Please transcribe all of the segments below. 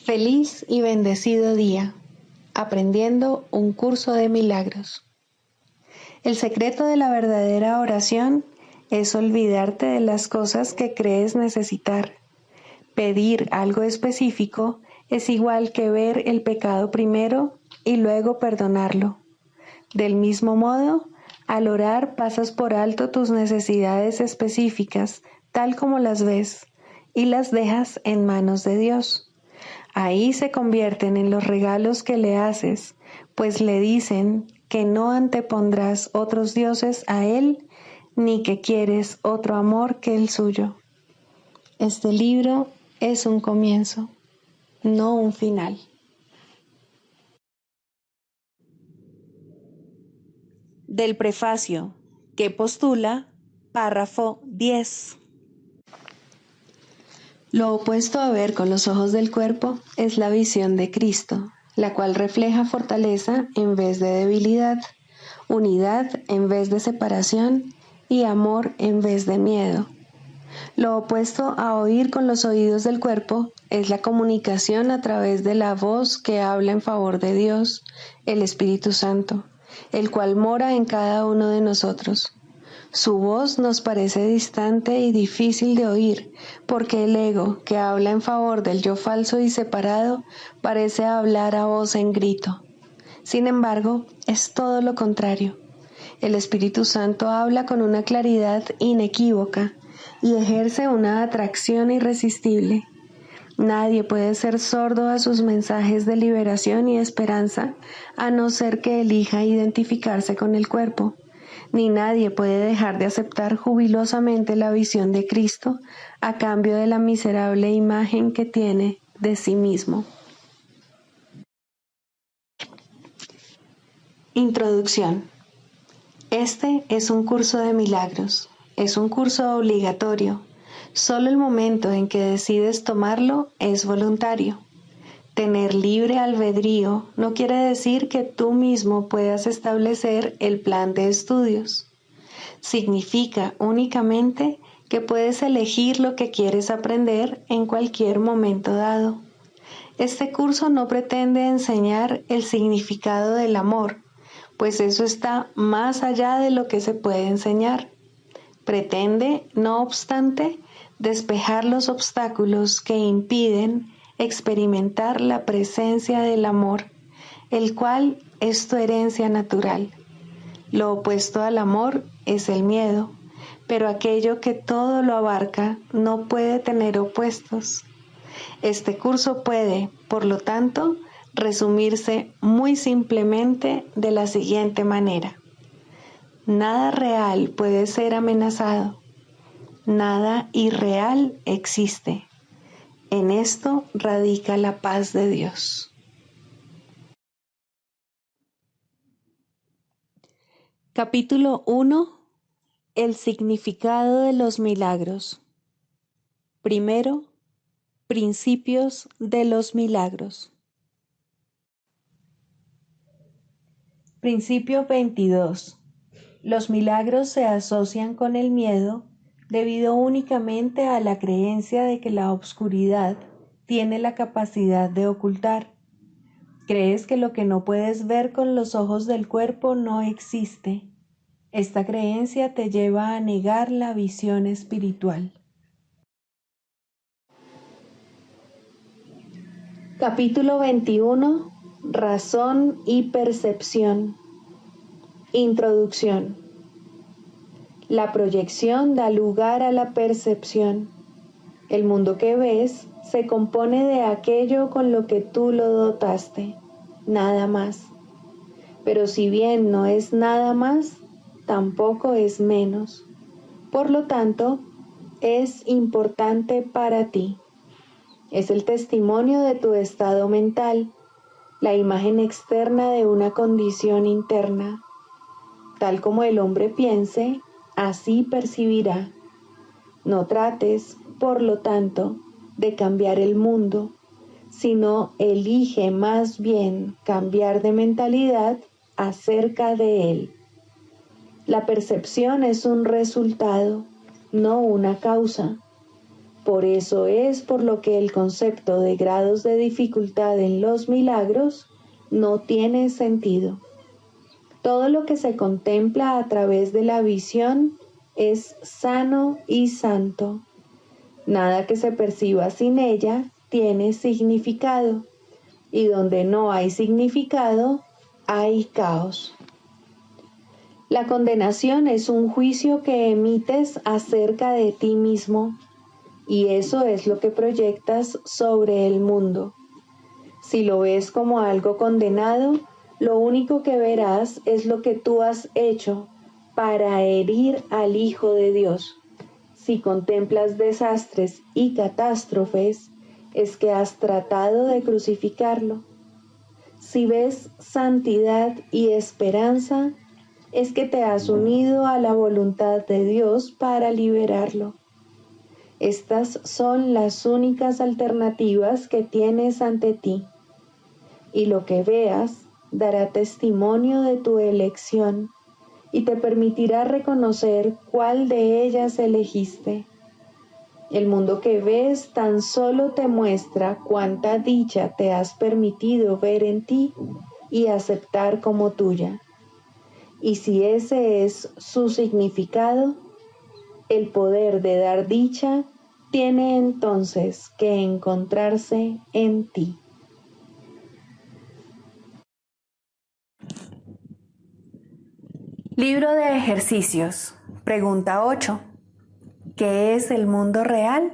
Feliz y bendecido día, aprendiendo un curso de milagros. El secreto de la verdadera oración es olvidarte de las cosas que crees necesitar. Pedir algo específico es igual que ver el pecado primero y luego perdonarlo. Del mismo modo, al orar pasas por alto tus necesidades específicas, tal como las ves, y las dejas en manos de Dios. Ahí se convierten en los regalos que le haces, pues le dicen que no antepondrás otros dioses a Él, ni que quieres otro amor que el suyo. Este libro es un comienzo, no un final. Del prefacio, que postula, párrafo 10. Lo opuesto a ver con los ojos del cuerpo es la visión de Cristo, la cual refleja fortaleza en vez de debilidad, unidad en vez de separación y amor en vez de miedo. Lo opuesto a oír con los oídos del cuerpo es la comunicación a través de la voz que habla en favor de Dios, el Espíritu Santo, el cual mora en cada uno de nosotros. Su voz nos parece distante y difícil de oír, porque el ego, que habla en favor del yo falso y separado, parece hablar a voz en grito. Sin embargo, es todo lo contrario. El Espíritu Santo habla con una claridad inequívoca y ejerce una atracción irresistible. Nadie puede ser sordo a sus mensajes de liberación y esperanza, a no ser que elija identificarse con el cuerpo. Ni nadie puede dejar de aceptar jubilosamente la visión de Cristo a cambio de la miserable imagen que tiene de sí mismo. Introducción. Este es un curso de milagros. Es un curso obligatorio. Solo el momento en que decides tomarlo es voluntario. Tener libre albedrío no quiere decir que tú mismo puedas establecer el plan de estudios. Significa únicamente que puedes elegir lo que quieres aprender en cualquier momento dado. Este curso no pretende enseñar el significado del amor, pues eso está más allá de lo que se puede enseñar. Pretende, no obstante, despejar los obstáculos que impiden experimentar la presencia del amor, el cual es tu herencia natural. Lo opuesto al amor es el miedo, pero aquello que todo lo abarca no puede tener opuestos. Este curso puede, por lo tanto, resumirse muy simplemente de la siguiente manera. Nada real puede ser amenazado. Nada irreal existe. En esto radica la paz de Dios. Capítulo 1. El significado de los milagros. Primero, principios de los milagros. Principio 22. Los milagros se asocian con el miedo debido únicamente a la creencia de que la obscuridad tiene la capacidad de ocultar. Crees que lo que no puedes ver con los ojos del cuerpo no existe. Esta creencia te lleva a negar la visión espiritual. Capítulo 21. Razón y percepción. Introducción. La proyección da lugar a la percepción. El mundo que ves se compone de aquello con lo que tú lo dotaste, nada más. Pero si bien no es nada más, tampoco es menos. Por lo tanto, es importante para ti. Es el testimonio de tu estado mental, la imagen externa de una condición interna. Tal como el hombre piense, así percibirá. No trates, por lo tanto, de cambiar el mundo, sino elige más bien cambiar de mentalidad acerca de él. La percepción es un resultado, no una causa. Por eso es por lo que el concepto de grados de dificultad en los milagros no tiene sentido. Todo lo que se contempla a través de la visión es sano y santo. Nada que se perciba sin ella tiene significado, y donde no hay significado, hay caos. La condenación es un juicio que emites acerca de ti mismo, y eso es lo que proyectas sobre el mundo. Si lo ves como algo condenado, lo único que verás es lo que tú has hecho para herir al Hijo de Dios. Si contemplas desastres y catástrofes, es que has tratado de crucificarlo. Si ves santidad y esperanza, es que te has unido a la voluntad de Dios para liberarlo. Estas son las únicas alternativas que tienes ante ti, y lo que veas dará testimonio de tu elección y te permitirá reconocer cuál de ellas elegiste. El mundo que ves tan solo te muestra cuánta dicha te has permitido ver en ti y aceptar como tuya. Y si ese es su significado, el poder de dar dicha tiene entonces que encontrarse en ti. Libro de ejercicios. Pregunta 8. ¿Qué es el mundo real?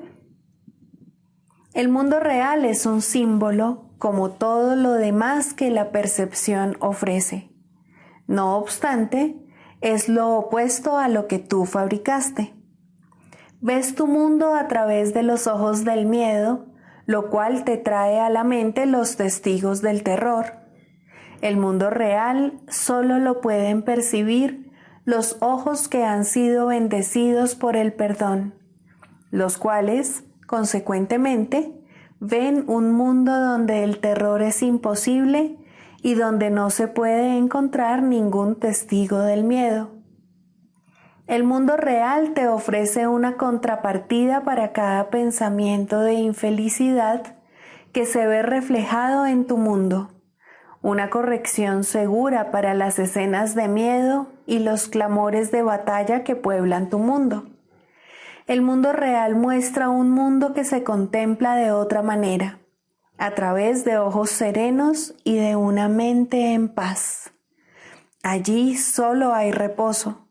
El mundo real es un símbolo como todo lo demás que la percepción ofrece. No obstante, es lo opuesto a lo que tú fabricaste. Ves tu mundo a través de los ojos del miedo, lo cual te trae a la mente los testigos del terror. El mundo real solo lo pueden percibir los ojos que han sido bendecidos por el perdón, los cuales, consecuentemente, ven un mundo donde el terror es imposible y donde no se puede encontrar ningún testigo del miedo. El mundo real te ofrece una contrapartida para cada pensamiento de infelicidad que se ve reflejado en tu mundo, una corrección segura para las escenas de miedo y los clamores de batalla que pueblan tu mundo. El mundo real muestra un mundo que se contempla de otra manera, a través de ojos serenos y de una mente en paz. Allí solo hay reposo.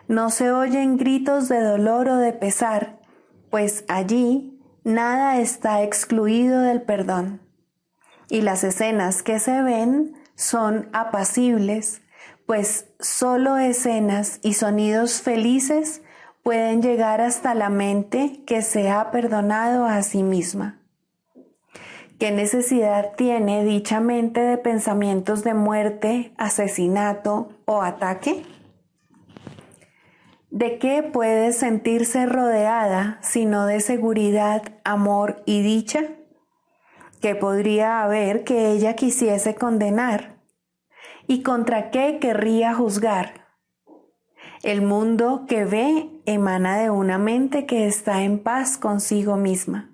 No se oyen gritos de dolor o de pesar, pues allí nada está excluido del perdón. Y las escenas que se ven son apacibles, pues solo escenas y sonidos felices pueden llegar hasta la mente que se ha perdonado a sí misma. ¿Qué necesidad tiene dicha mente de pensamientos de muerte, asesinato o ataque? ¿De qué puede sentirse rodeada sino de seguridad, amor y dicha? ¿Qué podría haber que ella quisiese condenar? ¿Y contra qué querría juzgar? El mundo que ve emana de una mente que está en paz consigo misma.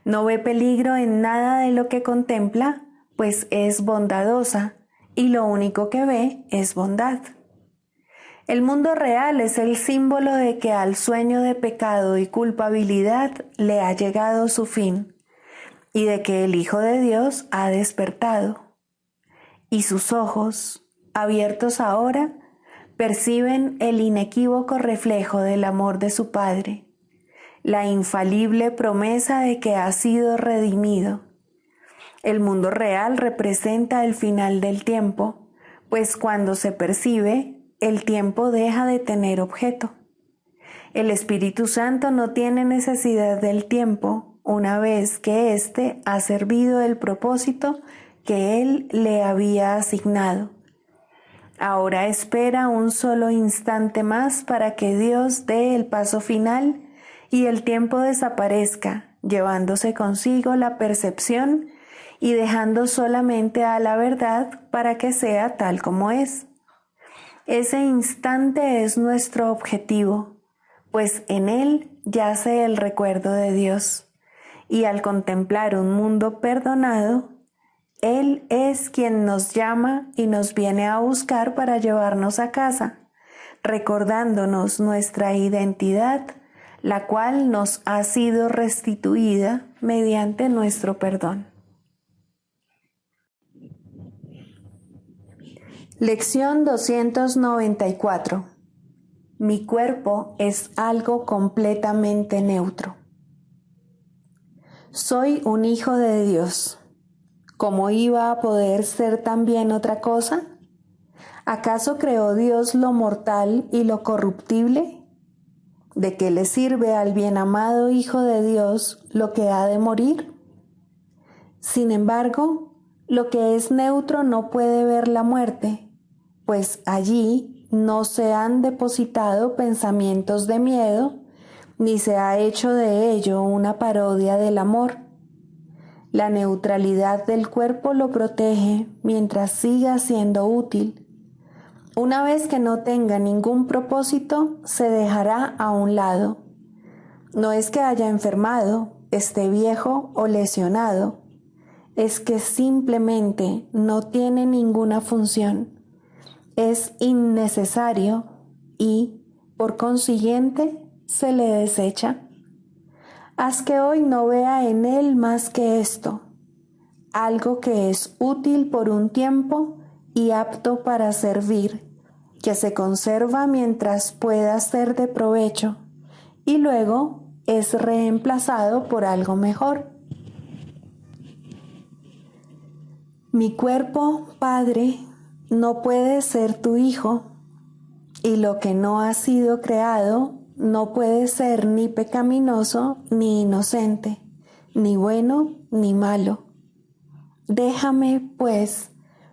No ve peligro en nada de lo que contempla, pues es bondadosa y lo único que ve es bondad. El mundo real es el símbolo de que al sueño de pecado y culpabilidad le ha llegado su fin y de que el Hijo de Dios ha despertado. Y sus ojos, abiertos ahora, perciben el inequívoco reflejo del amor de su Padre, la infalible promesa de que ha sido redimido. El mundo real representa el final del tiempo, pues cuando se percibe, el tiempo deja de tener objeto. El Espíritu Santo no tiene necesidad del tiempo una vez que éste ha servido el propósito que Él le había asignado. Ahora espera un solo instante más para que Dios dé el paso final y el tiempo desaparezca, llevándose consigo la percepción y dejando solamente a la verdad para que sea tal como es. Ese instante es nuestro objetivo, pues en él yace el recuerdo de Dios, y al contemplar un mundo perdonado, Él es quien nos llama y nos viene a buscar para llevarnos a casa, recordándonos nuestra identidad, la cual nos ha sido restituida mediante nuestro perdón. Lección 294. Mi cuerpo es algo completamente neutro. Soy un hijo de Dios. ¿Cómo iba a poder ser también otra cosa? ¿Acaso creó Dios lo mortal y lo corruptible? ¿De qué le sirve al bien amado Hijo de Dios lo que ha de morir? Sin embargo, lo que es neutro no puede ver la muerte, pues allí no se han depositado pensamientos de miedo, ni se ha hecho de ello una parodia del amor. La neutralidad del cuerpo lo protege mientras siga siendo útil. Una vez que no tenga ningún propósito, se dejará a un lado. No es que haya enfermado, esté viejo o lesionado, es que simplemente no tiene ninguna función. Es innecesario y, por consiguiente, se le desecha. Haz que hoy no vea en él más que esto, algo que es útil por un tiempo y apto para servir, que se conserva mientras pueda ser de provecho, y luego es reemplazado por algo mejor. Mi cuerpo, Padre, no puede ser tu hijo, y lo que no ha sido creado no puede ser ni pecaminoso ni inocente, ni bueno ni malo. Déjame, pues,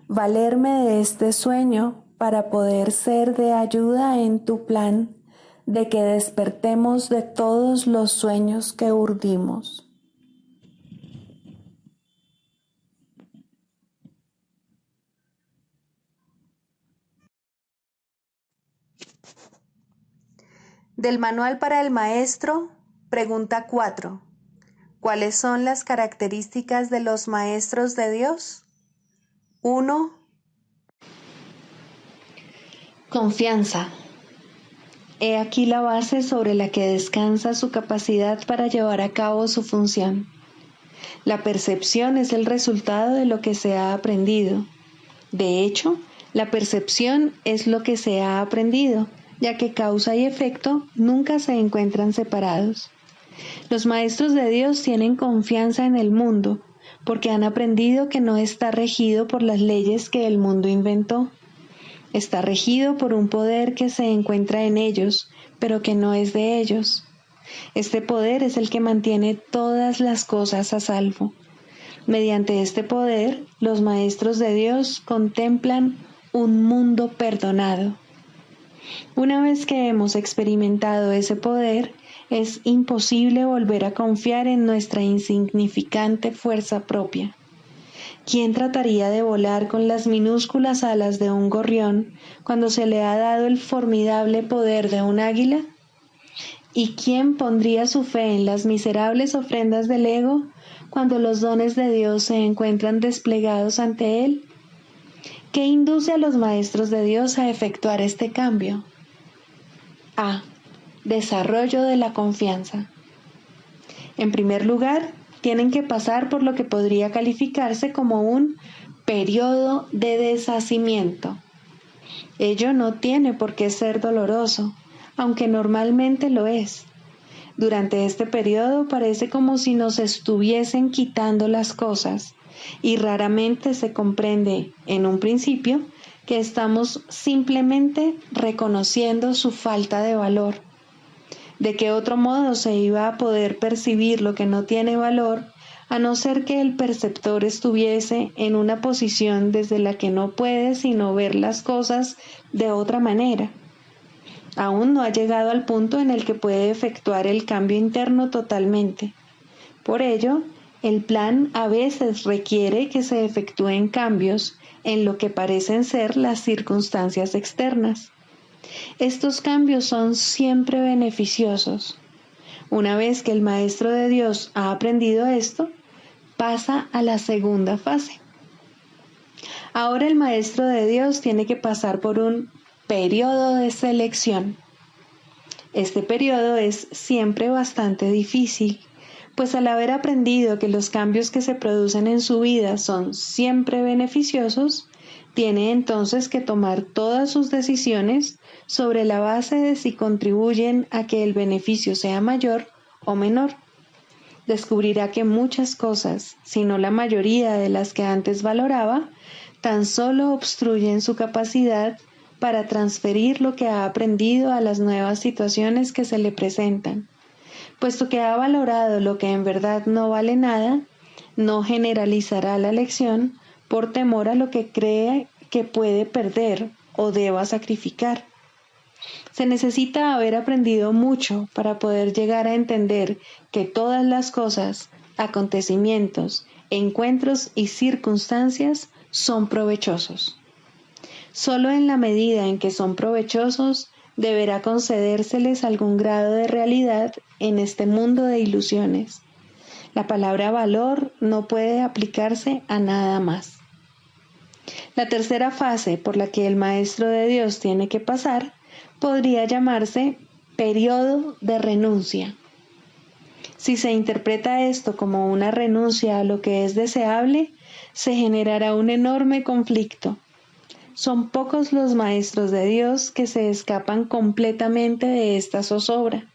valerme de este sueño para poder ser de ayuda en tu plan de que despertemos de todos los sueños que urdimos. Del Manual para el Maestro, pregunta 4. ¿Cuáles son las características de los maestros de Dios? 1. Confianza. He aquí la base sobre la que descansa su capacidad para llevar a cabo su función. La percepción es el resultado de lo que se ha aprendido. De hecho, la percepción es lo que se ha aprendido, ya que causa y efecto nunca se encuentran separados. Los maestros de Dios tienen confianza en el mundo, porque han aprendido que no está regido por las leyes que el mundo inventó. Está regido por un poder que se encuentra en ellos, pero que no es de ellos. Este poder es el que mantiene todas las cosas a salvo. Mediante este poder, los maestros de Dios contemplan un mundo perdonado. Una vez que hemos experimentado ese poder, es imposible volver a confiar en nuestra insignificante fuerza propia. ¿Quién trataría de volar con las minúsculas alas de un gorrión cuando se le ha dado el formidable poder de un águila? ¿Y quién pondría su fe en las miserables ofrendas del ego cuando los dones de Dios se encuentran desplegados ante él? ¿Qué induce a los maestros de Dios a efectuar este cambio? A. Desarrollo de la confianza. En primer lugar, tienen que pasar por lo que podría calificarse como un periodo de deshacimiento. Ello no tiene por qué ser doloroso, aunque normalmente lo es. Durante este periodo parece como si nos estuviesen quitando las cosas, y raramente se comprende, en un principio, que estamos simplemente reconociendo su falta de valor. ¿De qué otro modo se iba a poder percibir lo que no tiene valor, a no ser que el perceptor estuviese en una posición desde la que no puede sino ver las cosas de otra manera? Aún no ha llegado al punto en el que puede efectuar el cambio interno totalmente. Por ello, el plan a veces requiere que se efectúen cambios en lo que parecen ser las circunstancias externas. Estos cambios son siempre beneficiosos. Una vez que el Maestro de Dios ha aprendido esto, pasa a la segunda fase. Ahora el Maestro de Dios tiene que pasar por un periodo de selección. Este periodo es siempre bastante difícil, pues al haber aprendido que los cambios que se producen en su vida son siempre beneficiosos, tiene entonces que tomar todas sus decisiones sobre la base de si contribuyen a que el beneficio sea mayor o menor. Descubrirá que muchas cosas, si no la mayoría de las que antes valoraba, tan solo obstruyen su capacidad para transferir lo que ha aprendido a las nuevas situaciones que se le presentan. Puesto que ha valorado lo que en verdad no vale nada, no generalizará la lección por temor a lo que cree que puede perder o deba sacrificar. Se necesita haber aprendido mucho para poder llegar a entender que todas las cosas, acontecimientos, encuentros y circunstancias son provechosos. Solo en la medida en que son provechosos, deberá concedérseles algún grado de realidad en este mundo de ilusiones. La palabra valor no puede aplicarse a nada más. La tercera fase por la que el Maestro de Dios tiene que pasar podría llamarse periodo de renuncia. Si se interpreta esto como una renuncia a lo que es deseable, se generará un enorme conflicto. Son pocos los maestros de Dios que se escapan completamente de esta zozobra.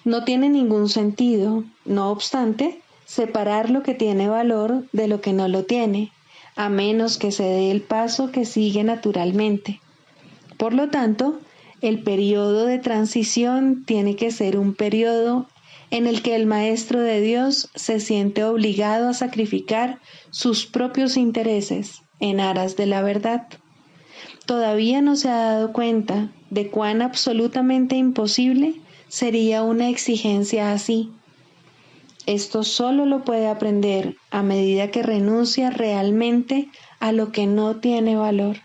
No tiene ningún sentido, no obstante, separar lo que tiene valor de lo que no lo tiene, a menos que se dé el paso que sigue naturalmente. Por lo tanto, el periodo de transición tiene que ser un periodo en el que el Maestro de Dios se siente obligado a sacrificar sus propios intereses en aras de la verdad. Todavía no se ha dado cuenta de cuán absolutamente imposible sería una exigencia así. Esto solo lo puede aprender a medida que renuncia realmente a lo que no tiene valor.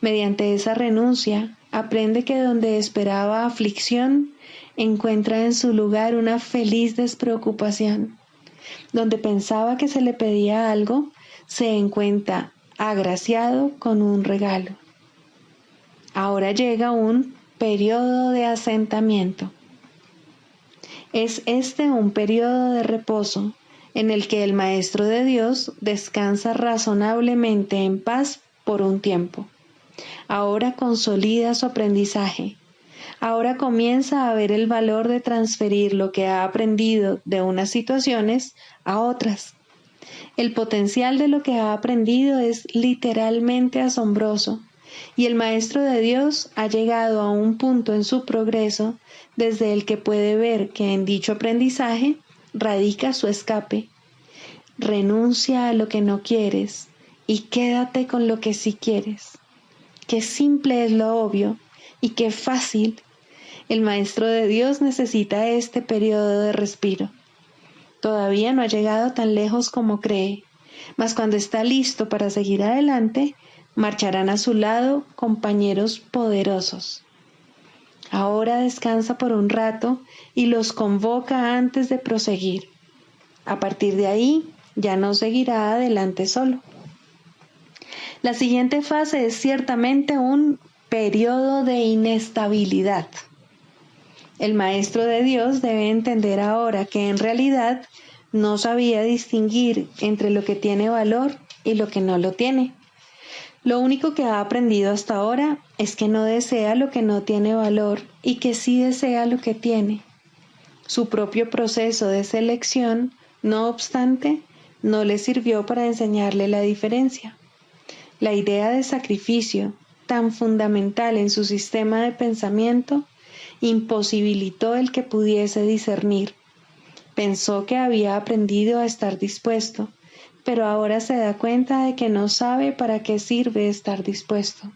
Mediante esa renuncia, aprende que donde esperaba aflicción, encuentra en su lugar una feliz despreocupación. Donde pensaba que se le pedía algo, se encuentra agraciado con un regalo. Ahora llega un periodo de asentamiento. Es este un periodo de reposo en el que el Maestro de Dios descansa razonablemente en paz por un tiempo. Ahora consolida su aprendizaje. Ahora comienza a ver el valor de transferir lo que ha aprendido de unas situaciones a otras. El potencial de lo que ha aprendido es literalmente asombroso, y el Maestro de Dios ha llegado a un punto en su progreso desde el que puede ver que en dicho aprendizaje radica su escape. Renuncia a lo que no quieres y quédate con lo que sí quieres. Qué simple es lo obvio y qué fácil. El Maestro de Dios necesita este periodo de respiro. Todavía no ha llegado tan lejos como cree, mas cuando está listo para seguir adelante, marcharán a su lado compañeros poderosos. Ahora descansa por un rato y los convoca antes de proseguir. A partir de ahí, ya no seguirá adelante solo. La siguiente fase es ciertamente un periodo de inestabilidad. El Maestro de Dios debe entender ahora que en realidad no sabía distinguir entre lo que tiene valor y lo que no lo tiene. Lo único que ha aprendido hasta ahora es que no desea lo que no tiene valor y que sí desea lo que tiene. Su propio proceso de selección, no obstante, no le sirvió para enseñarle la diferencia. La idea de sacrificio, tan fundamental en su sistema de pensamiento, imposibilitó el que pudiese discernir. Pensó que había aprendido a estar dispuesto, pero ahora se da cuenta de que no sabe para qué sirve estar dispuesto.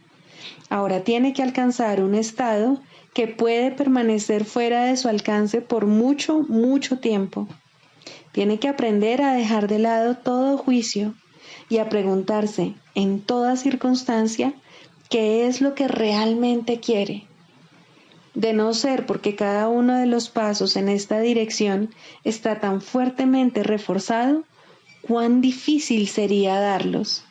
Ahora tiene que alcanzar un estado que puede permanecer fuera de su alcance por mucho, mucho tiempo. Tiene que aprender a dejar de lado todo juicio y a preguntarse en toda circunstancia qué es lo que realmente quiere. De no ser porque cada uno de los pasos en esta dirección está tan fuertemente reforzado, cuán difícil sería darlos.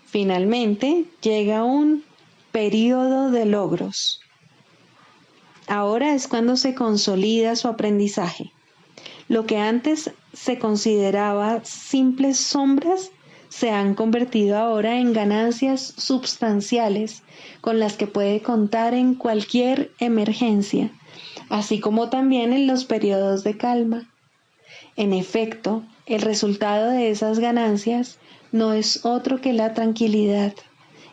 Finalmente llega un periodo de logros. Ahora es cuando se consolida su aprendizaje. Lo que antes se consideraba simples sombras se han convertido ahora en ganancias substanciales con las que puede contar en cualquier emergencia, así como también en los periodos de calma. En efecto, el resultado de esas ganancias no es otro que la tranquilidad,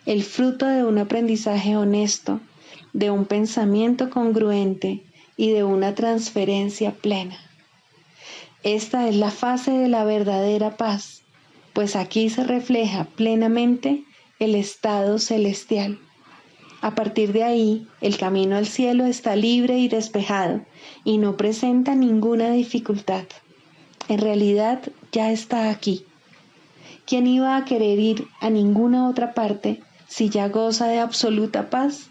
el fruto de un aprendizaje honesto, de un pensamiento congruente y de una transferencia plena. Esta es la fase de la verdadera paz, pues aquí se refleja plenamente el estado celestial. A partir de ahí, el camino al cielo está libre y despejado y no presenta ninguna dificultad. En realidad ya está aquí. ¿Quién iba a querer ir a ninguna otra parte si ya goza de absoluta paz?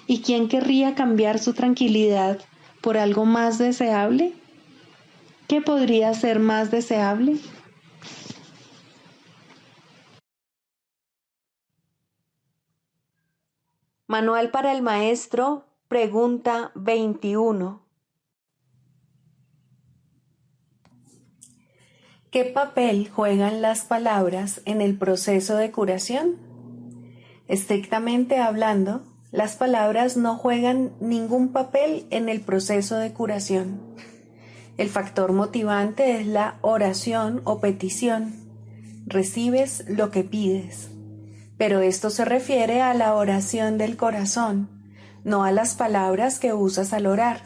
¿Y quién querría cambiar su tranquilidad por algo más deseable? ¿Qué podría ser más deseable? Manual para el maestro, pregunta 21. ¿Qué papel juegan las palabras en el proceso de curación? Estrictamente hablando, las palabras no juegan ningún papel en el proceso de curación. El factor motivante es la oración o petición. Recibes lo que pides. Pero esto se refiere a la oración del corazón, no a las palabras que usas al orar.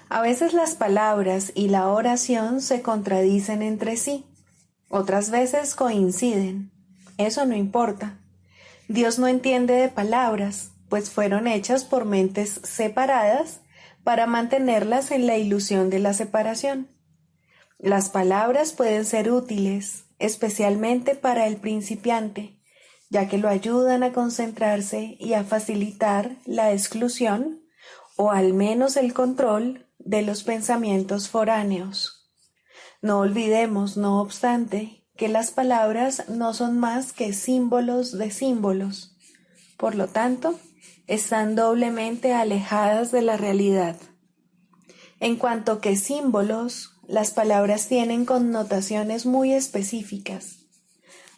A veces las palabras y la oración se contradicen entre sí, otras veces coinciden. Eso no importa. Dios no entiende de palabras, pues fueron hechas por mentes separadas para mantenerlas en la ilusión de la separación. Las palabras pueden ser útiles, especialmente para el principiante, ya que lo ayudan a concentrarse y a facilitar la exclusión o al menos el control de los pensamientos foráneos. No olvidemos, no obstante, que las palabras no son más que símbolos de símbolos. Por lo tanto, están doblemente alejadas de la realidad. En cuanto que símbolos, las palabras tienen connotaciones muy específicas.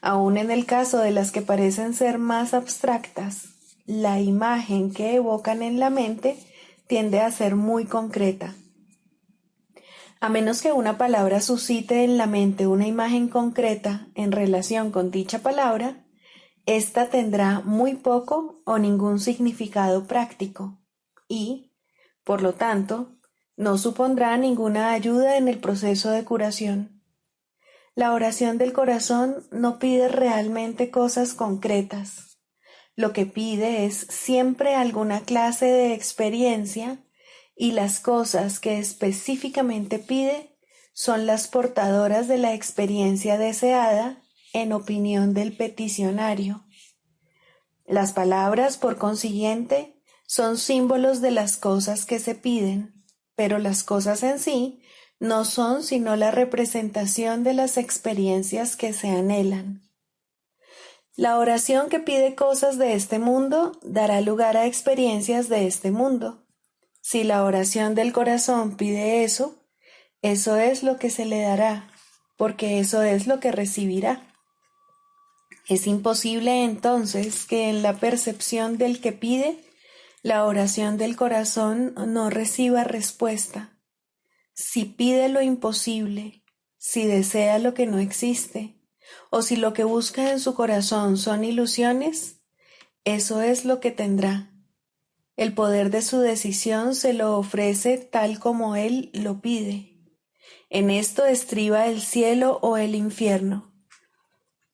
Aun en el caso de las que parecen ser más abstractas, la imagen que evocan en la mente tiende a ser muy concreta. A menos que una palabra suscite en la mente una imagen concreta en relación con dicha palabra, ésta tendrá muy poco o ningún significado práctico y, por lo tanto, no supondrá ninguna ayuda en el proceso de curación. La oración del corazón no pide realmente cosas concretas. Lo que pide es siempre alguna clase de experiencia y las cosas que específicamente pide son las portadoras de la experiencia deseada en opinión del peticionario. Las palabras, por consiguiente, son símbolos de las cosas que se piden, pero las cosas en sí no son sino la representación de las experiencias que se anhelan. La oración que pide cosas de este mundo dará lugar a experiencias de este mundo. Si la oración del corazón pide eso es lo que se le dará, porque eso es lo que recibirá. Es imposible entonces que en la percepción del que pide, la oración del corazón no reciba respuesta. Si pide lo imposible, si desea lo que no existe, o si lo que busca en su corazón son ilusiones, eso es lo que tendrá. El poder de su decisión se lo ofrece tal como él lo pide. En esto estriba el cielo o el infierno.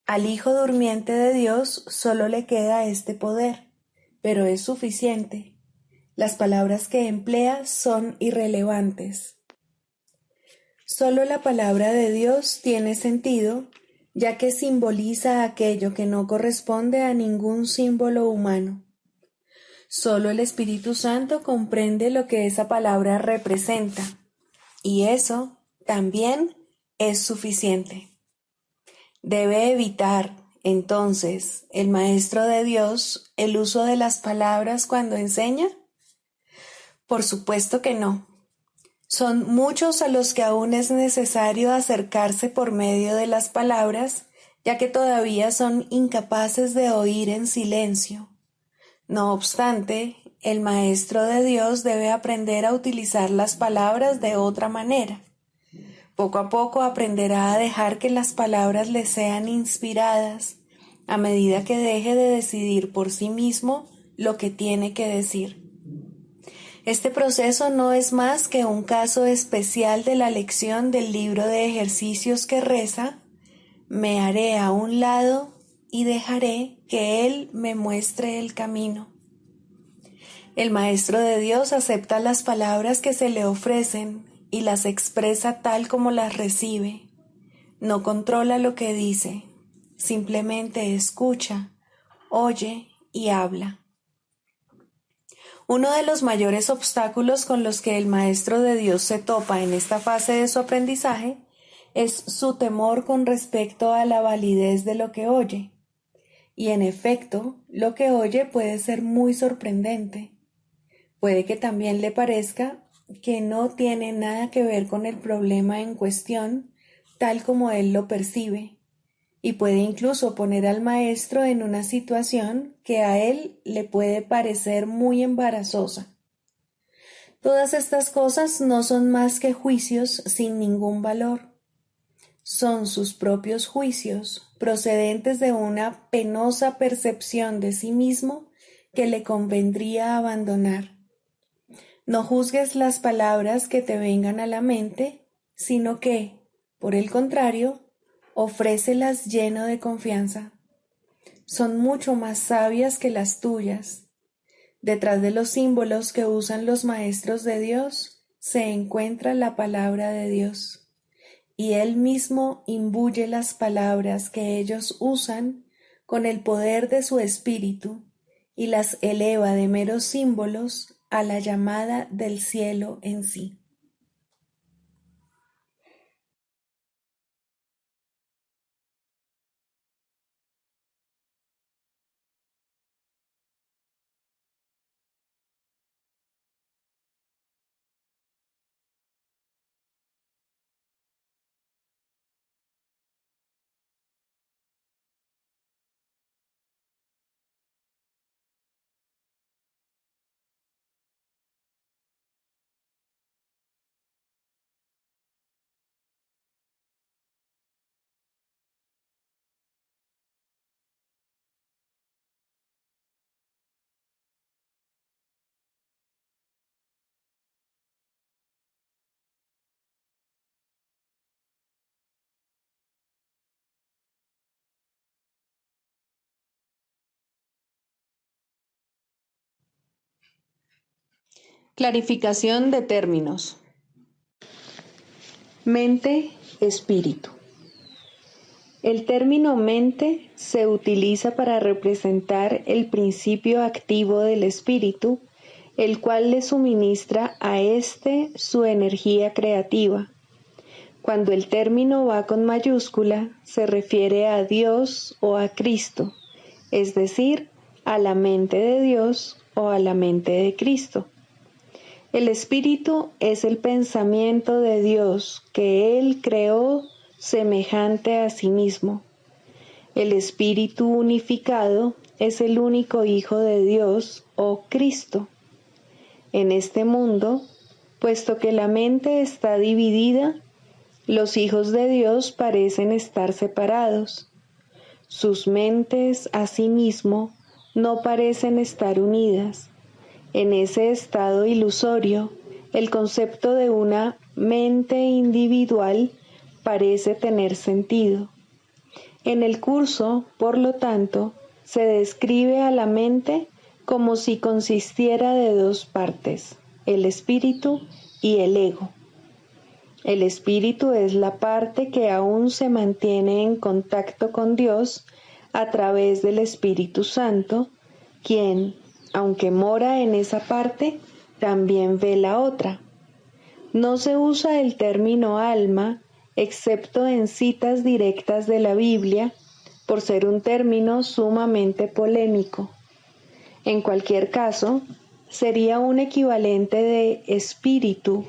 Al Hijo durmiente de Dios solo le queda este poder, pero es suficiente. Las palabras que emplea son irrelevantes. Solo la palabra de Dios tiene sentido, ya que simboliza aquello que no corresponde a ningún símbolo humano. Solo el Espíritu Santo comprende lo que esa palabra representa, y eso también es suficiente. Debe evitar, entonces, el Maestro de Dios el uso de las palabras cuando enseña. Por supuesto que no. Son muchos a los que aún es necesario acercarse por medio de las palabras, ya que todavía son incapaces de oír en silencio. No obstante, el Maestro de Dios debe aprender a utilizar las palabras de otra manera. Poco a poco aprenderá a dejar que las palabras le sean inspiradas, a medida que deje de decidir por sí mismo lo que tiene que decir. Este proceso no es más que un caso especial de la lección del libro de ejercicios que reza: me haré a un lado y dejaré que Él me muestre el camino. El Maestro de Dios acepta las palabras que se le ofrecen y las expresa tal como las recibe. No controla lo que dice, simplemente escucha, oye y habla. Uno de los mayores obstáculos con los que el Maestro de Dios se topa en esta fase de su aprendizaje es su temor con respecto a la validez de lo que oye. Y en efecto, lo que oye puede ser muy sorprendente. Puede que también le parezca que no tiene nada que ver con el problema en cuestión, tal como él lo percibe. Y puede incluso poner al maestro en una situación que a él le puede parecer muy embarazosa. Todas estas cosas no son más que juicios sin ningún valor. Son sus propios juicios, procedentes de una penosa percepción de sí mismo que le convendría abandonar. No juzgues las palabras que te vengan a la mente, sino que, por el contrario, ofrécelas lleno de confianza. Son mucho más sabias que las tuyas. Detrás de los símbolos que usan los maestros de Dios se encuentra la palabra de Dios, y Él mismo imbuye las palabras que ellos usan con el poder de su espíritu y las eleva de meros símbolos a la llamada del cielo en sí. Clarificación de términos. Mente, espíritu. El término mente se utiliza para representar el principio activo del espíritu, el cual le suministra a éste su energía creativa. Cuando el término va con mayúscula, se refiere a Dios o a Cristo, es decir, a la mente de Dios o a la mente de Cristo. El espíritu es el pensamiento de Dios que Él creó semejante a sí mismo. El espíritu unificado es el único Hijo de Dios o Cristo. En este mundo, puesto que la mente está dividida, los hijos de Dios parecen estar separados. Sus mentes, asimismo, no parecen estar unidas. En ese estado ilusorio, el concepto de una mente individual parece tener sentido. En el curso, por lo tanto, se describe a la mente como si consistiera de dos partes, el espíritu y el ego. El espíritu es la parte que aún se mantiene en contacto con Dios a través del Espíritu Santo, quien, aunque mora en esa parte, también ve la otra. No se usa el término alma, excepto en citas directas de la Biblia, por ser un término sumamente polémico. En cualquier caso, sería un equivalente de espíritu,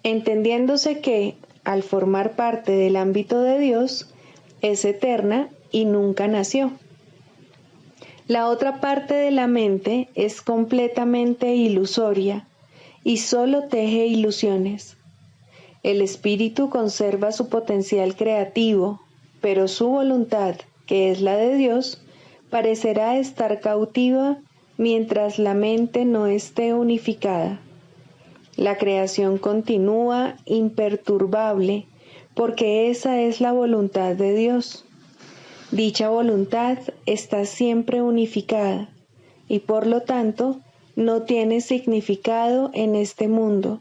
entendiéndose que, al formar parte del ámbito de Dios, es eterna y nunca nació. La otra parte de la mente es completamente ilusoria y solo teje ilusiones. El espíritu conserva su potencial creativo, pero su voluntad, que es la de Dios, parecerá estar cautiva mientras la mente no esté unificada. La creación continúa imperturbable porque esa es la voluntad de Dios. Dicha voluntad está siempre unificada y por lo tanto no tiene significado en este mundo,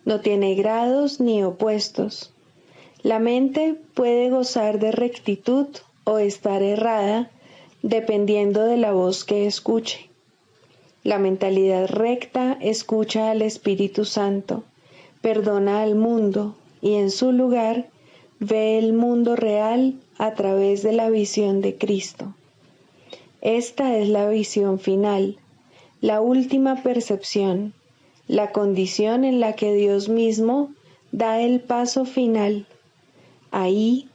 no tiene grados ni opuestos. La mente puede gozar de rectitud o estar errada dependiendo de la voz que escuche. La mentalidad recta escucha al Espíritu Santo, perdona al mundo y en su lugar ve el mundo real a través de la visión de Cristo. Esta es la visión final, la última percepción, la condición en la que Dios mismo da el paso final. Ahí,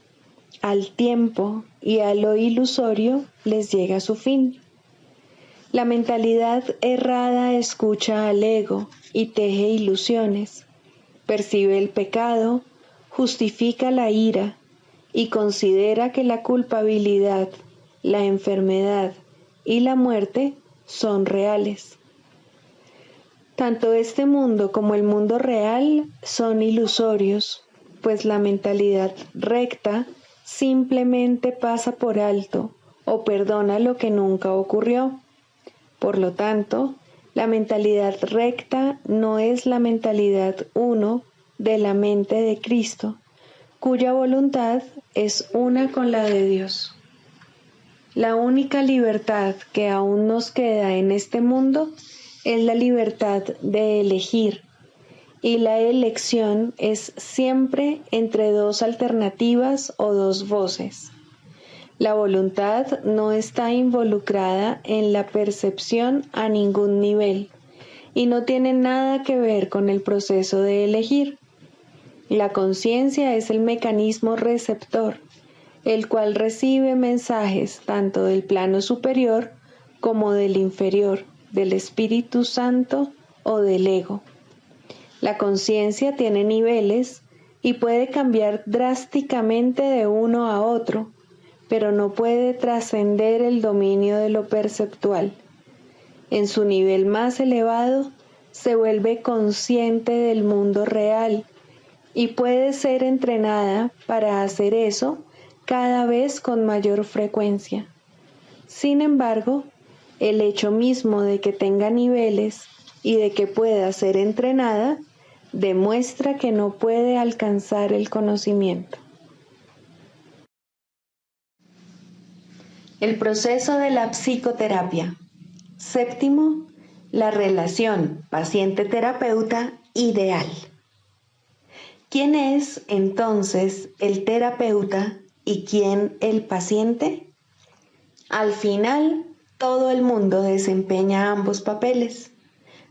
al tiempo y a lo ilusorio les llega su fin. La mentalidad errada escucha al ego y teje ilusiones, percibe el pecado, justifica la ira y considera que la culpabilidad, la enfermedad y la muerte son reales. Tanto este mundo como el mundo real son ilusorios, pues la mentalidad recta simplemente pasa por alto o perdona lo que nunca ocurrió. Por lo tanto, la mentalidad recta no es la mentalidad uno de la mente de Cristo, cuya voluntad es una con la de Dios. La única libertad que aún nos queda en este mundo es la libertad de elegir, y la elección es siempre entre dos alternativas o dos voces. La voluntad no está involucrada en la percepción a ningún nivel y no tiene nada que ver con el proceso de elegir. La conciencia es el mecanismo receptor, el cual recibe mensajes tanto del plano superior como del inferior, del Espíritu Santo o del ego. La conciencia tiene niveles y puede cambiar drásticamente de uno a otro, pero no puede trascender el dominio de lo perceptual. En su nivel más elevado, se vuelve consciente del mundo real y puede ser entrenada para hacer eso cada vez con mayor frecuencia. Sin embargo, el hecho mismo de que tenga niveles y de que pueda ser entrenada demuestra que no puede alcanzar el conocimiento. El proceso de la psicoterapia. Séptimo, la relación paciente-terapeuta ideal. ¿Quién es entonces el terapeuta y quién el paciente? Al final, todo el mundo desempeña ambos papeles.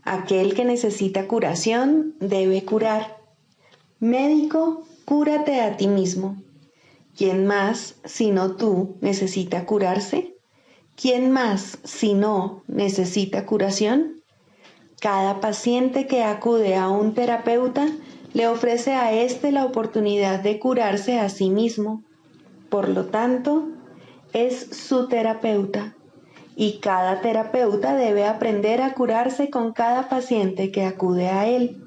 Aquel que necesita curación debe curar. Médico, cúrate a ti mismo. ¿Quién más, sino tú, necesita curarse? ¿Quién más, si no, necesita curación? Cada paciente que acude a un terapeuta le ofrece a éste la oportunidad de curarse a sí mismo. Por lo tanto, es su terapeuta. Y cada terapeuta debe aprender a curarse con cada paciente que acude a él.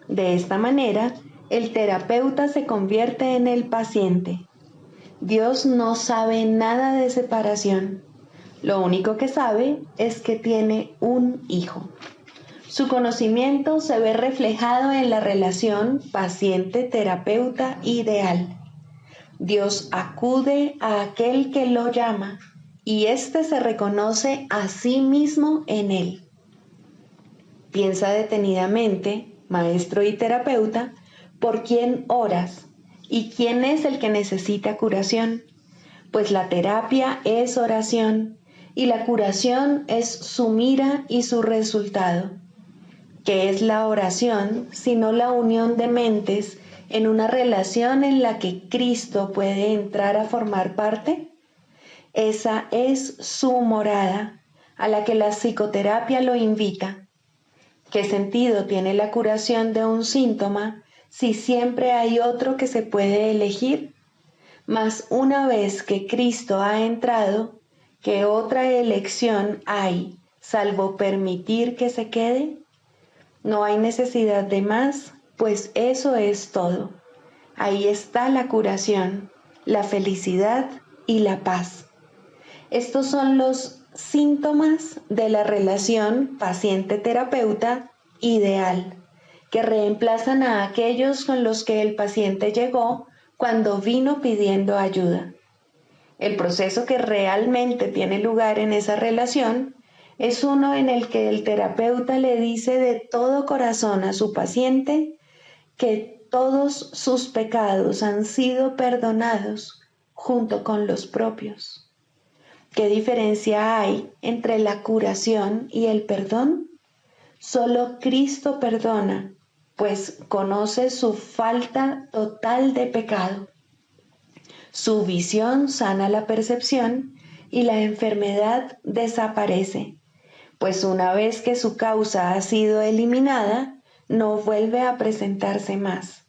De esta manera, el terapeuta se convierte en el paciente. Dios no sabe nada de separación. Lo único que sabe es que tiene un hijo. Su conocimiento se ve reflejado en la relación paciente-terapeuta ideal. Dios acude a aquel que lo llama y éste se reconoce a sí mismo en él. Piensa detenidamente, maestro y terapeuta, por quién oras y quién es el que necesita curación, pues la terapia es oración y la curación es su mira y su resultado. ¿Qué es la oración sino la unión de mentes en una relación en la que Cristo puede entrar a formar parte? Esa es su morada, a la que la psicoterapia lo invita. ¿Qué sentido tiene la curación de un síntoma si siempre hay otro que se puede elegir? Mas una vez que Cristo ha entrado, ¿qué otra elección hay, salvo permitir que se quede? No hay necesidad de más, pues eso es todo. Ahí está la curación, la felicidad y la paz. Estos son los síntomas de la relación paciente-terapeuta ideal, que reemplazan a aquellos con los que el paciente llegó cuando vino pidiendo ayuda. El proceso que realmente tiene lugar en esa relación es uno en el que el terapeuta le dice de todo corazón a su paciente que todos sus pecados han sido perdonados junto con los propios. ¿Qué diferencia hay entre la curación y el perdón? Solo Cristo perdona, pues conoce su falta total de pecado. Su visión sana la percepción y la enfermedad desaparece, pues una vez que su causa ha sido eliminada, no vuelve a presentarse más.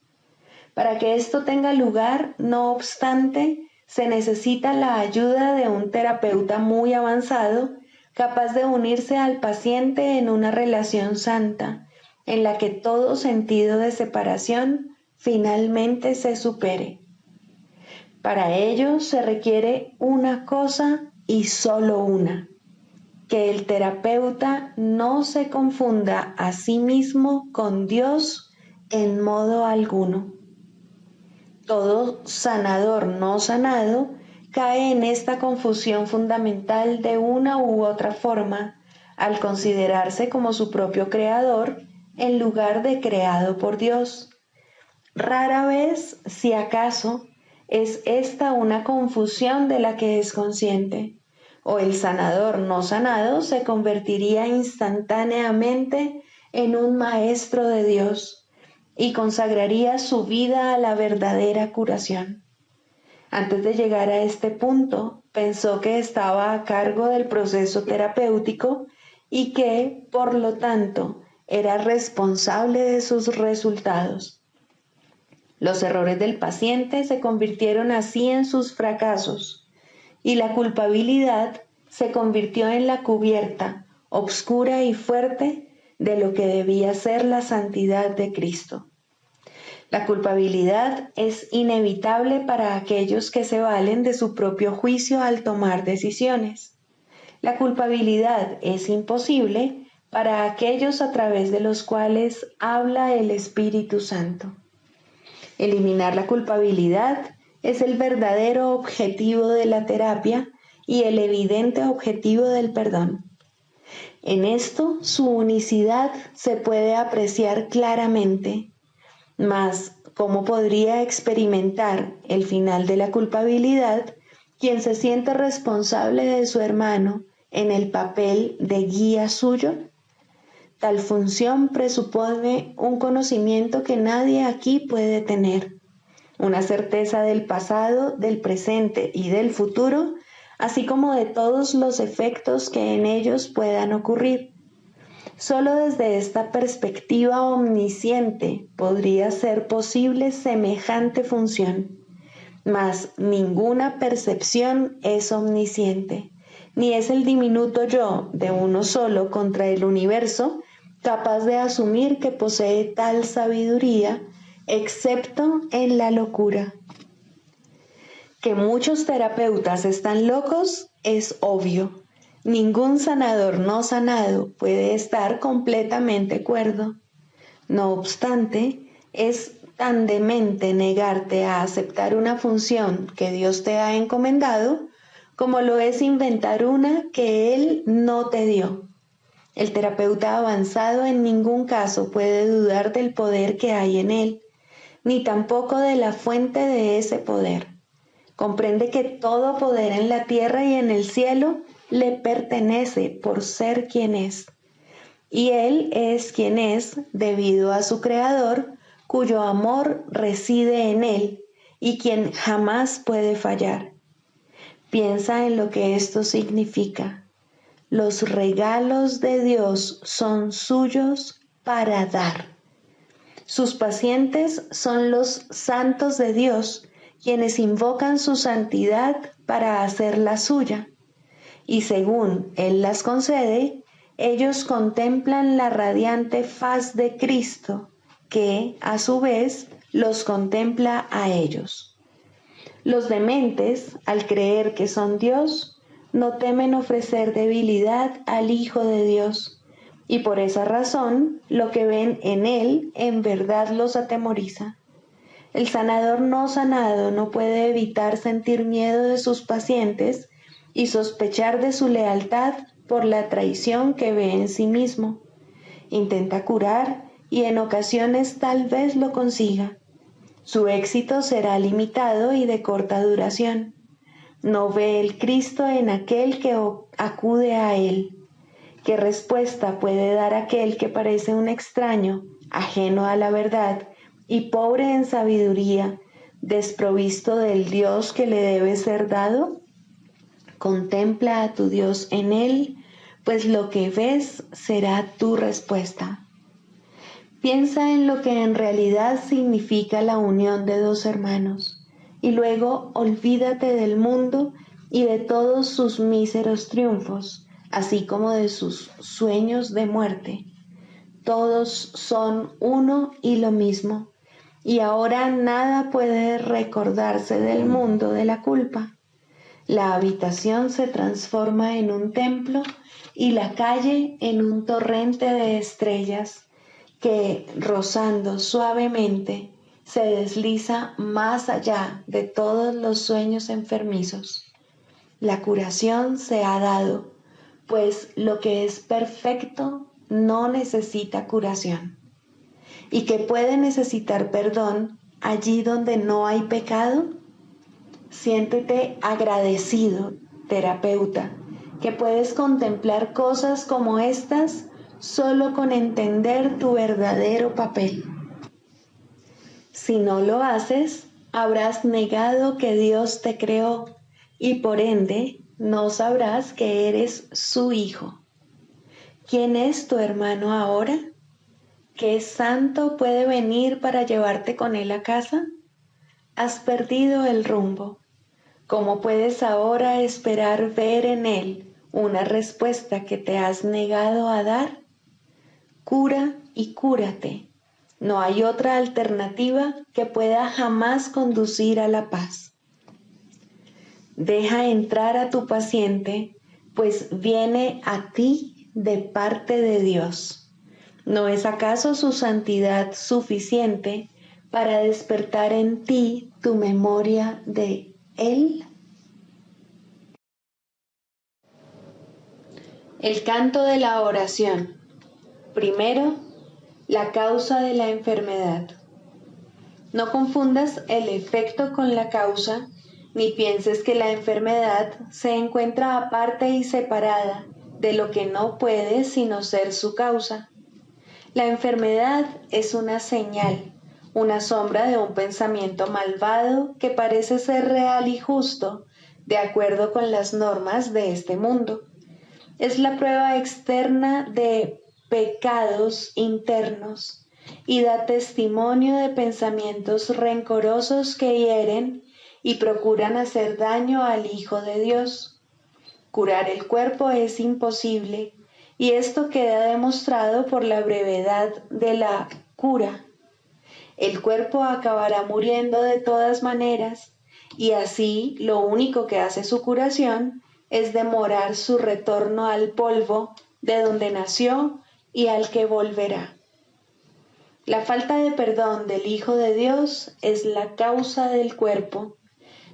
Para que esto tenga lugar, no obstante, se necesita la ayuda de un terapeuta muy avanzado, capaz de unirse al paciente en una relación santa, en la que todo sentido de separación finalmente se supere. Para ello se requiere una cosa y solo una: que el terapeuta no se confunda a sí mismo con Dios en modo alguno. Todo sanador no sanado cae en esta confusión fundamental de una u otra forma al considerarse como su propio creador en lugar de creado por Dios. Rara vez, si acaso, es esta una confusión de la que es consciente, o el sanador no sanado se convertiría instantáneamente en un maestro de Dios y consagraría su vida a la verdadera curación. Antes de llegar a este punto, pensó que estaba a cargo del proceso terapéutico y que, por lo tanto, era responsable de sus resultados. Los errores del paciente se convirtieron así en sus fracasos, y la culpabilidad se convirtió en la cubierta, obscura y fuerte, de lo que debía ser la santidad de Cristo. La culpabilidad es inevitable para aquellos que se valen de su propio juicio al tomar decisiones. La culpabilidad es imposible para aquellos a través de los cuales habla el Espíritu Santo. Eliminar la culpabilidad es el verdadero objetivo de la terapia y el evidente objetivo del perdón. En esto su unicidad se puede apreciar claramente, mas ¿cómo podría experimentar el final de la culpabilidad quien se siente responsable de su hermano en el papel de guía suyo? Tal función presupone un conocimiento que nadie aquí puede tener, una certeza del pasado, del presente y del futuro, así como de todos los efectos que en ellos puedan ocurrir. Solo desde esta perspectiva omnisciente podría ser posible semejante función, mas ninguna percepción es omnisciente, ni es el diminuto yo de uno solo contra el universo capaz de asumir que posee tal sabiduría, excepto en la locura. Que muchos terapeutas están locos es obvio. Ningún sanador no sanado puede estar completamente cuerdo. No obstante, es tan demente negarte a aceptar una función que Dios te ha encomendado como lo es inventar una que Él no te dio. El terapeuta avanzado en ningún caso puede dudar del poder que hay en él, ni tampoco de la fuente de ese poder. Comprende que todo poder en la tierra y en el cielo le pertenece por ser quien es. Y él es quien es debido a su creador, cuyo amor reside en él y quien jamás puede fallar. Piensa en lo que esto significa. Los regalos de Dios son suyos para dar. Sus pacientes son los santos de Dios, quienes invocan su santidad para hacerla suya. Y según Él las concede, ellos contemplan la radiante faz de Cristo, que, a su vez, los contempla a ellos. Los dementes, al creer que son Dios, no temen ofrecer debilidad al Hijo de Dios, y por esa razón lo que ven en Él en verdad los atemoriza. El sanador no sanado no puede evitar sentir miedo de sus pacientes y sospechar de su lealtad por la traición que ve en sí mismo. Intenta curar y en ocasiones tal vez lo consiga. Su éxito será limitado y de corta duración. No ve el Cristo en aquel que acude a él. ¿Qué respuesta puede dar aquel que parece un extraño, ajeno a la verdad y pobre en sabiduría, desprovisto del Dios que le debe ser dado? Contempla a tu Dios en él, pues lo que ves será tu respuesta. Piensa en lo que en realidad significa la unión de dos hermanos, y luego olvídate del mundo y de todos sus míseros triunfos, así como de sus sueños de muerte. Todos son uno y lo mismo, y ahora nada puede recordarse del mundo de la culpa. La habitación se transforma en un templo y la calle en un torrente de estrellas que, rozando suavemente, se desliza más allá de todos los sueños enfermizos. La curación se ha dado, pues lo que es perfecto no necesita curación. ¿Y que puede necesitar perdón allí donde no hay pecado? Siéntete agradecido, terapeuta, que puedes contemplar cosas como estas solo con entender tu verdadero papel. Si no lo haces, habrás negado que Dios te creó y por ende no sabrás que eres su hijo. ¿Quién es tu hermano ahora? ¿Qué santo puede venir para llevarte con él a casa? Has perdido el rumbo. ¿Cómo puedes ahora esperar ver en él una respuesta que te has negado a dar? Cura y cúrate. No hay otra alternativa que pueda jamás conducir a la paz. Deja entrar a tu paciente, pues viene a ti de parte de Dios. ¿No es acaso su santidad suficiente para despertar en ti tu memoria de Él? El canto de la oración. Primero, la causa de la enfermedad. No confundas el efecto con la causa, ni pienses que la enfermedad se encuentra aparte y separada de lo que no puede sino ser su causa. La enfermedad es una señal, una sombra de un pensamiento malvado que parece ser real y justo, de acuerdo con las normas de este mundo. Es la prueba externa de pecados internos y da testimonio de pensamientos rencorosos que hieren y procuran hacer daño al Hijo de Dios. Curar el cuerpo es imposible, y esto queda demostrado por la brevedad de la cura. El cuerpo acabará muriendo de todas maneras, y así lo único que hace su curación es demorar su retorno al polvo de donde nació y al que volverá. La falta de perdón del Hijo de Dios es la causa del cuerpo.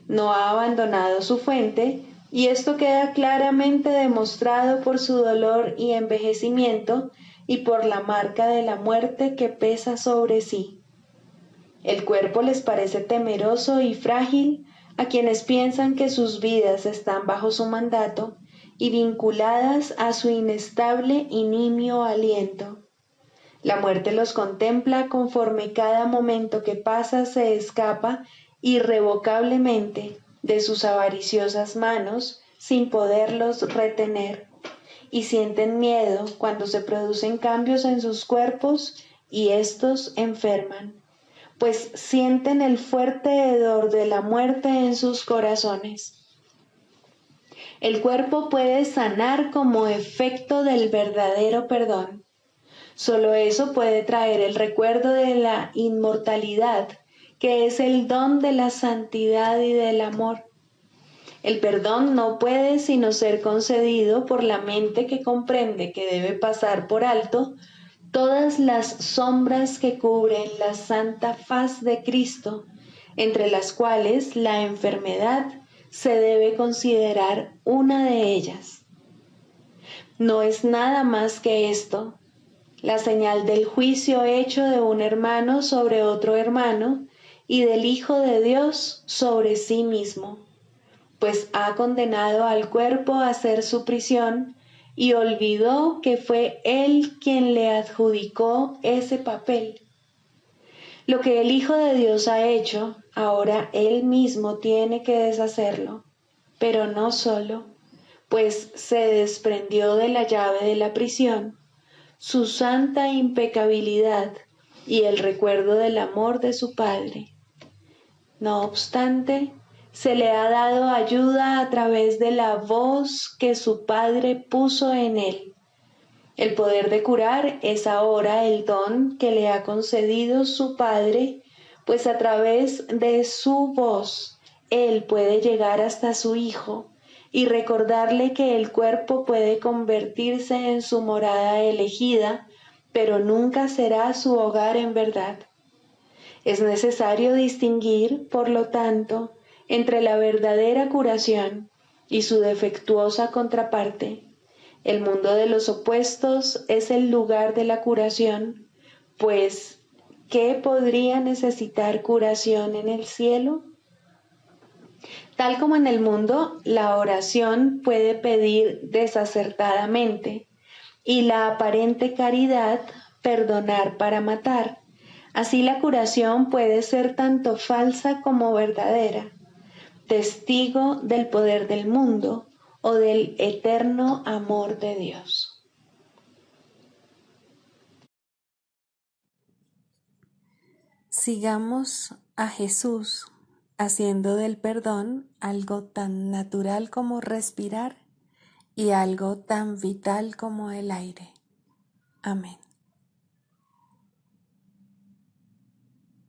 No ha abandonado su fuente, y esto queda claramente demostrado por su dolor y envejecimiento y por la marca de la muerte que pesa sobre sí. El cuerpo les parece temeroso y frágil a quienes piensan que sus vidas están bajo su mandato y vinculadas a su inestable y nimio aliento. La muerte los contempla conforme cada momento que pasa se escapa irrevocablemente de sus avariciosas manos sin poderlos retener, y sienten miedo cuando se producen cambios en sus cuerpos y éstos enferman, pues sienten el fuerte hedor de la muerte en sus corazones. El cuerpo puede sanar como efecto del verdadero perdón. Solo eso puede traer el recuerdo de la inmortalidad, que es el don de la santidad y del amor. El perdón no puede sino ser concedido por la mente que comprende que debe pasar por alto todas las sombras que cubren la santa faz de Cristo, entre las cuales la enfermedad se debe considerar una de ellas. No es nada más que esto, la señal del juicio hecho de un hermano sobre otro hermano y del Hijo de Dios sobre sí mismo, pues ha condenado al cuerpo a hacer su prisión y olvidó que fue Él quien le adjudicó ese papel. Lo que el Hijo de Dios ha hecho, ahora Él mismo tiene que deshacerlo, pero no solo, pues se desprendió de la llave de la prisión, su santa impecabilidad y el recuerdo del amor de su Padre. No obstante, se le ha dado ayuda a través de la voz que su Padre puso en él. El poder de curar es ahora el don que le ha concedido su Padre, pues a través de su voz él puede llegar hasta su Hijo y recordarle que el cuerpo puede convertirse en su morada elegida, pero nunca será su hogar en verdad. Es necesario distinguir, por lo tanto, entre la verdadera curación y su defectuosa contraparte. El mundo de los opuestos es el lugar de la curación, pues, ¿qué podría necesitar curación en el cielo? Tal como en el mundo, la oración puede pedir desacertadamente y la aparente caridad perdonar para matar. Así la curación puede ser tanto falsa como verdadera, testigo del poder del mundo o del eterno amor de Dios. Sigamos a Jesús haciendo del perdón algo tan natural como respirar y algo tan vital como el aire. Amén.